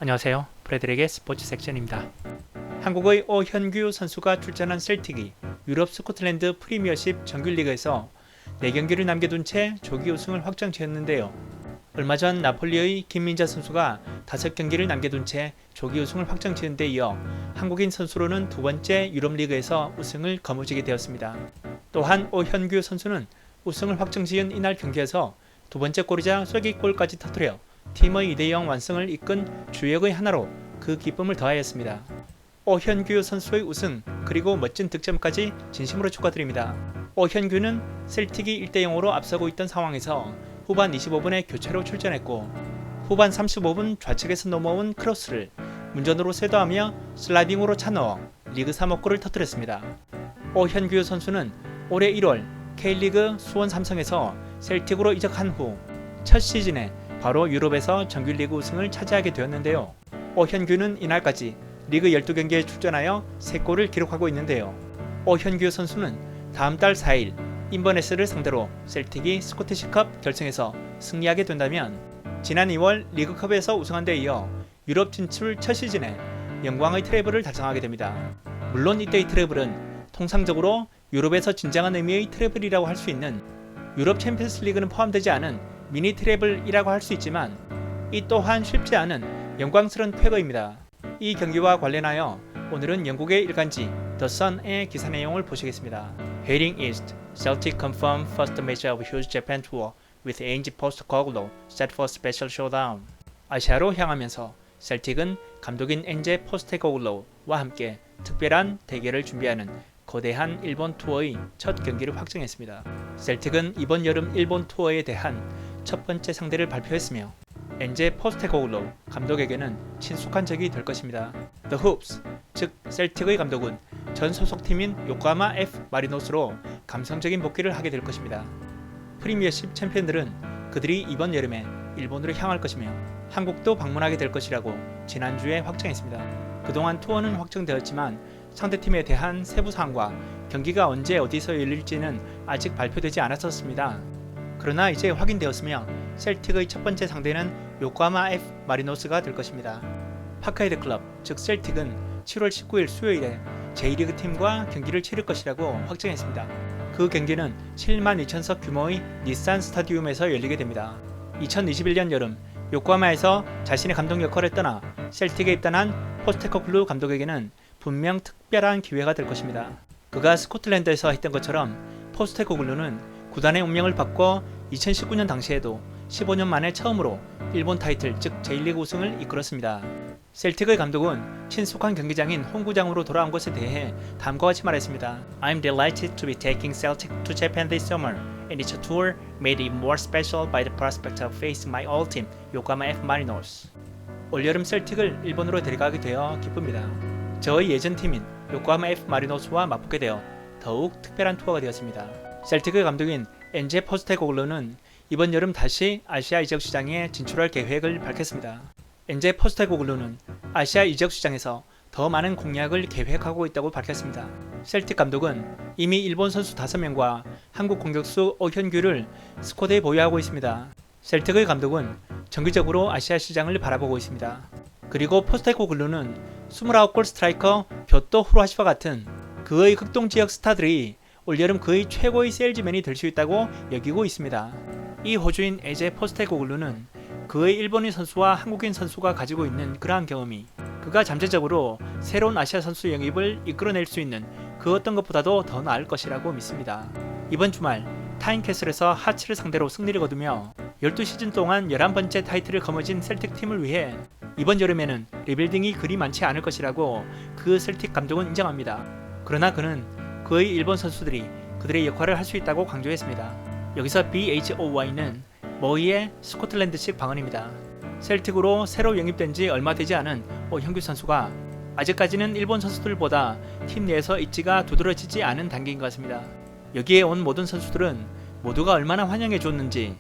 안녕하세요. 프레드릭의 스포츠 섹션입니다. 한국의 오현규 선수가 출전한 셀틱이 유럽 스코틀랜드 프리미어십 정규리그에서 4경기를 남겨둔 채 조기 우승을 확정지었는데요. 얼마 전 나폴리의 김민재 선수가 5경기를 남겨둔 채 조기 우승을 확정지은 데 이어 한국인 선수로는 두 번째 유럽리그에서 우승을 거머쥐게 되었습니다. 또한 오현규 선수는 우승을 확정지은 이날 경기에서 두 번째 골이자 쐐기골까지 터뜨려 팀의 2대0 완승을 이끈 주역의 하나로 그 기쁨을 더하였습니다. 오현규 선수의 우승 그리고 멋진 득점까지 진심으로 축하드립니다. 오현규는 셀틱이 1대0으로 앞서고 있던 상황에서 후반 25분에 교체로 출전했고 후반 35분 좌측에서 넘어온 크로스를 문전으로 쇄도하며 슬라이딩으로 차넣어 리그 3호 골을 터뜨렸습니다. 오현규 선수는 올해 1월 K리그 수원 삼성에서 셀틱으로 이적한 후 첫 시즌에 바로 유럽에서 정규리그 우승을 차지하게 되었는데요. 오현규는 이날까지 리그 12경기에 출전하여 3골을 기록하고 있는데요. 오현규 선수는 다음 달 4일 인버네스를 상대로 셀틱이 스코티시컵 결승에서 승리하게 된다면 지난 2월 리그컵에서 우승한 데 이어 유럽 진출 첫 시즌에 영광의 트래블을 달성하게 됩니다. 물론 이때의 트래블은 통상적으로 유럽에서 진정한 의미의 트래블이라고 할 수 있는 유럽 챔피언스 리그는 포함되지 않은 미니 트래블이라고 할 수 있지만 이 또한 쉽지 않은 영광스러운 쾌거입니다. 이 경기와 관련하여 오늘은 영국의 일간지 The Sun의 기사 내용을 보시겠습니다. Heading East, Celtic confirmed first major of huge Japan tour with Ange Postecoglou set for special showdown. 아시아로 향하면서 셀틱은 감독인 엔제 포스테코글로우와 함께 특별한 대결을 준비하는 거대한 일본 투어의 첫 경기를 확정했습니다. 셀틱은 이번 여름 일본 투어에 대한 첫 번째 상대를 발표했으며 엔제 포스테코글로우 감독에게는 친숙한 적이 될 것입니다. The Hoops, 즉 셀틱의 감독은 전 소속팀인 요코하마 F 마리노스로 감성적인 복귀를 하게 될 것입니다. 프리미어십 챔피언들은 그들이 이번 여름에 일본으로 향할 것이며 한국도 방문하게 될 것이라고 지난주에 확정했습니다. 그동안 투어는 확정되었지만 상대팀에 대한 세부 사항과 경기가 언제 어디서 열릴지는 아직 발표되지 않았었습니다. 그러나 이제 확인되었으며 셀틱의 첫 번째 상대는 요코하마 F 마리노스가 될 것입니다. 파크헤드 클럽, 즉 셀틱은 7월 19일 수요일에 J리그 팀과 경기를 치를 것이라고 확정했습니다. 그 경기는 7만 2천석 규모의 닛산 스타디움에서 열리게 됩니다. 2021년 여름 요코하마에서 자신의 감독 역할을 떠나 셀틱에 입단한 포스테코글루 감독에게는 분명 특별한 기회가 될 것입니다. 그가 스코틀랜드에서 했던 것처럼 포스테코글루는 구단의 운명을 바꿔 2019년 당시에도 15년 만에 처음으로 일본 타이틀 즉 J리그 우승을 이끌었습니다. 셀틱의 감독은 친숙한 경기장인 홈구장으로 돌아온 것에 대해 다음과 같이 말했습니다. I'm delighted to be taking Celtic to Japan this summer, and it's a tour made even more special by the prospect of facing my old team, Yokohama F Marinos. 올여름 셀틱을 일본으로 데려가게 되어 기쁩니다. 저의 예전 팀인 요코하마 F 마리노스와 맞붙게 되어 더욱 특별한 투어가 되었습니다. 셀틱의 감독인 엔제 포스테코글루는 이번 여름 다시 아시아 이적 시장에 진출할 계획을 밝혔습니다. 엔제 포스테코글루는 아시아 이적 시장에서 더 많은 공략을 계획하고 있다고 밝혔습니다. 셀틱 감독은 이미 일본 선수 5명과 한국 공격수 오현규를 스쿼드에 보유하고 있습니다. 셀틱의 감독은 정기적으로 아시아 시장을 바라보고 있습니다. 그리고 포스테코글루는 29골 스트라이커 교토 후루하시와 같은 그의 극동지역 스타들이 올여름 그의 최고의 세일즈맨이 될 수 있다고 여기고 있습니다. 이 호주인 에제 포스테코글루는 그의 일본인 선수와 한국인 선수가 가지고 있는 그러한 경험이 그가 잠재적으로 새로운 아시아 선수 영입을 이끌어낼 수 있는 그 어떤 것보다도 더 나을 것이라고 믿습니다. 이번 주말 타인캐슬에서 하츠를 상대로 승리를 거두며 12시즌 동안 11번째 타이틀을 거머쥔 셀틱 팀을 위해 이번 여름에는 리빌딩이 그리 많지 않을 것이라고 그 셀틱 감독은 인정합니다. 그러나 그는 그의 일본 선수들이 그들의 역할을 할 수 있다고 강조했습니다. 여기서 BHOY는 머이의 스코틀랜드식 방언입니다. 셀틱으로 새로 영입된 지 얼마 되지 않은 오현규 선수가 아직까지는 일본 선수들보다 팀 내에서 입지가 두드러지지 않은 단계인 것 같습니다. 여기에 온 모든 선수들은 모두가 얼마나 환영해 줬는지,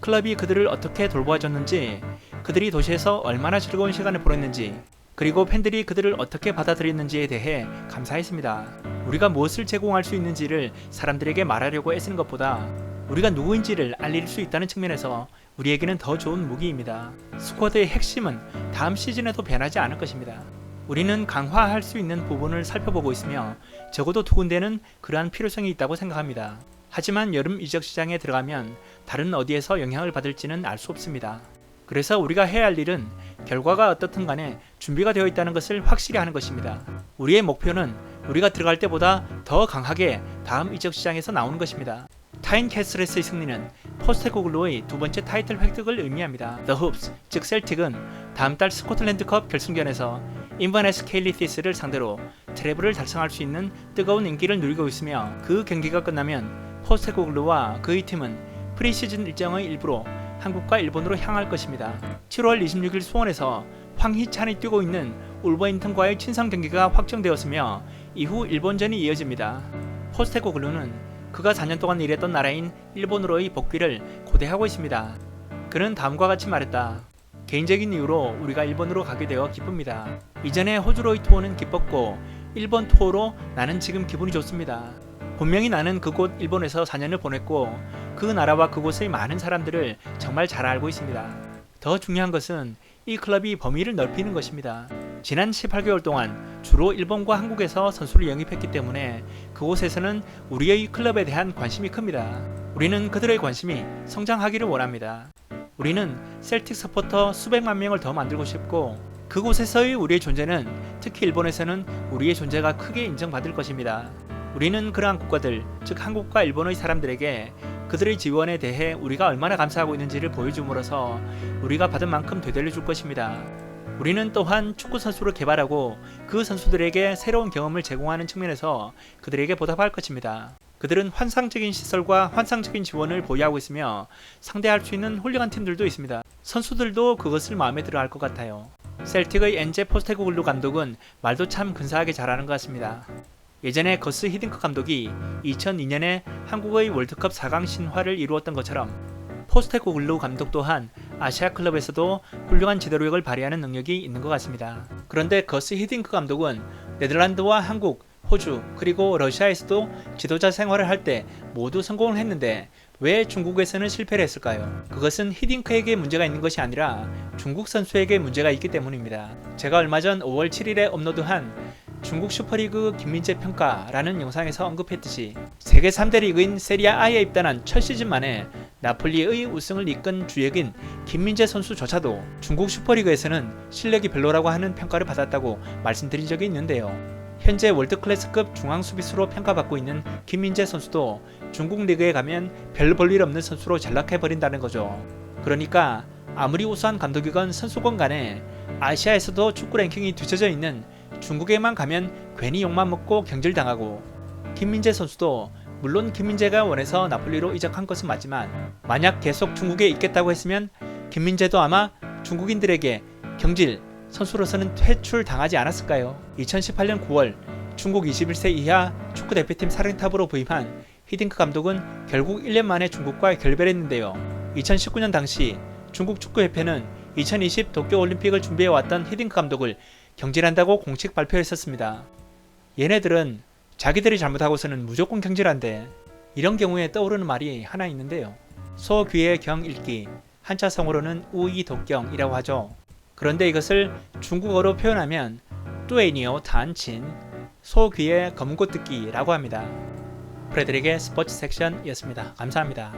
클럽이 그들을 어떻게 돌보아줬는지, 그들이 도시에서 얼마나 즐거운 시간을 보냈는지, 그리고 팬들이 그들을 어떻게 받아들였는지에 대해 감사했습니다. 우리가 무엇을 제공할 수 있는지를 사람들에게 말하려고 애쓰는 것보다 우리가 누구인지를 알릴 수 있다는 측면에서 우리에게는 더 좋은 무기입니다. 스쿼드의 핵심은 다음 시즌에도 변하지 않을 것입니다. 우리는 강화할 수 있는 부분을 살펴보고 있으며 적어도 두 군데는 그러한 필요성이 있다고 생각합니다. 하지만 여름 이적 시장에 들어가면 다른 어디에서 영향을 받을지는 알 수 없습니다. 그래서 우리가 해야 할 일은 결과가 어떻든 간에 준비가 되어 있다는 것을 확실히 하는 것입니다. 우리의 목표는 우리가 들어갈 때보다 더 강하게 다음 이적 시장에서 나오는 것입니다. 타인 캐슬에스의 승리는 포스테코글루의 두 번째 타이틀 획득을 의미합니다. The Hoops, 즉 셀틱은 다음 달 스코틀랜드컵 결승전에서 인버네스 케일리티스를 상대로 트래블을 달성할 수 있는 뜨거운 인기를 누리고 있으며 그 경기가 끝나면 포스테코글루와 그의 팀은 프리시즌 일정의 일부로 한국과 일본으로 향할 것입니다. 7월 26일 수원에서 황희찬이 뛰고 있는 울버햄튼과의 친선 경기가 확정되었으며 이후 일본전이 이어집니다. 포스테코글루는 그가 4년 동안 일했던 나라인 일본으로의 복귀를 고대하고 있습니다. 그는 다음과 같이 말했다. 개인적인 이유로 우리가 일본으로 가게 되어 기쁩니다. 이전에 호주로의 투어는 기뻤고 일본 투어로 나는 지금 기분이 좋습니다. 분명히 나는 그곳 일본에서 4년을 보냈고 그 나라와 그곳의 많은 사람들을 정말 잘 알고 있습니다. 더 중요한 것은 이 클럽이 범위를 넓히는 것입니다. 지난 18개월 동안 주로 일본과 한국에서 선수를 영입했기 때문에 그곳에서는 우리의 클럽에 대한 관심이 큽니다. 우리는 그들의 관심이 성장하기를 원합니다. 우리는 셀틱 서포터 수백만 명을 더 만들고 싶고 그곳에서의 우리의 존재는 특히 일본에서는 우리의 존재가 크게 인정받을 것입니다. 우리는 그러한 국가들, 즉 한국과 일본의 사람들에게 그들의 지원에 대해 우리가 얼마나 감사하고 있는지를 보여줌으로써 우리가 받은 만큼 되돌려 줄 것입니다. 우리는 또한 축구 선수를 개발하고 그 선수들에게 새로운 경험을 제공하는 측면에서 그들에게 보답할 것입니다. 그들은 환상적인 시설과 환상적인 지원을 보유하고 있으며 상대할 수 있는 훌륭한 팀들도 있습니다. 선수들도 그것을 마음에 들어 할 것 같아요. 셀틱의 엔제 포스테코글루 감독은 말도 참 근사하게 잘하는 것 같습니다. 예전에 거스 히딩크 감독이 2002년에 한국의 월드컵 4강 신화를 이루었던 것처럼 포스테코글루 감독 또한 아시아 클럽에서도 훌륭한 지도력을 발휘하는 능력이 있는 것 같습니다. 그런데 거스 히딩크 감독은 네덜란드와 한국, 호주 그리고 러시아에서도 지도자 생활을 할 때 모두 성공을 했는데 왜 중국에서는 실패를 했을까요? 그것은 히딩크에게 문제가 있는 것이 아니라 중국 선수에게 문제가 있기 때문입니다. 제가 얼마 전 5월 7일에 업로드한 중국 슈퍼리그 김민재 평가라는 영상에서 언급했듯이 세계 3대 리그인 세리아A에 입단한 첫 시즌 만에 나폴리의 우승을 이끈 주역인 김민재 선수조차도 중국 슈퍼리그에서는 실력이 별로라고 하는 평가를 받았다고 말씀드린 적이 있는데요. 현재 월드클래스급 중앙수비수로 평가받고 있는 김민재 선수도 중국 리그에 가면 별 볼 일 없는 선수로 전락해버린다는 거죠. 그러니까 아무리 우수한 감독이건 선수건 간에 아시아에서도 축구 랭킹이 뒤처져 있는 중국에만 가면 괜히 욕만 먹고 경질당하고 김민재 선수도 물론 김민재가 원해서 나폴리로 이적한 것은 맞지만 만약 계속 중국에 있겠다고 했으면 김민재도 아마 중국인들에게 경질, 선수로서는 퇴출 당하지 않았을까요? 2018년 9월 중국 21세 이하 축구대표팀 사령탑으로 부임한 히딩크 감독은 결국 1년 만에 중국과 결별했는데요. 2019년 당시 중국 축구협회는 2020 도쿄올림픽을 준비해왔던 히딩크 감독을 경질한다고 공식 발표했었습니다. 얘네들은 자기들이 잘못하고서는 무조건 경질한대. 이런 경우에 떠오르는 말이 하나 있는데요. 소귀의 경 읽기, 한자성어로는 우이독경이라고 하죠. 그런데 이것을 중국어로 표현하면 뚜에니오 단친, 소귀의 검고 듣기라고 합니다. 프레드릭의 스포츠 섹션이었습니다. 감사합니다.